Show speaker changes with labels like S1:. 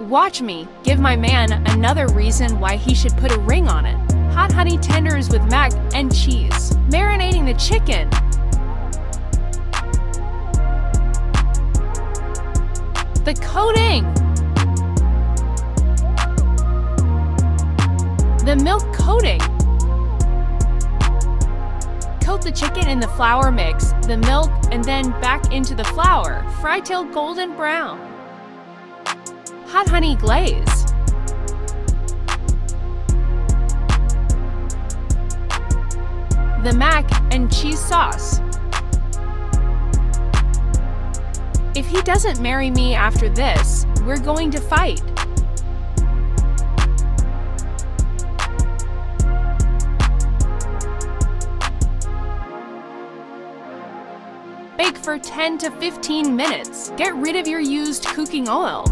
S1: Watch me give my man another reason why he should put a ring on it. Hot honey tenders with mac and cheese. Marinating the chicken. The coating. The milk coating. Coat the chicken in the flour mix, the milk, and then back into the flour. Fry till golden brown. Hot honey glaze. The mac and cheese sauce. If he doesn't marry me after this, we're going to fight. Bake for 10 to 15 minutes. Get rid of your used cooking oil.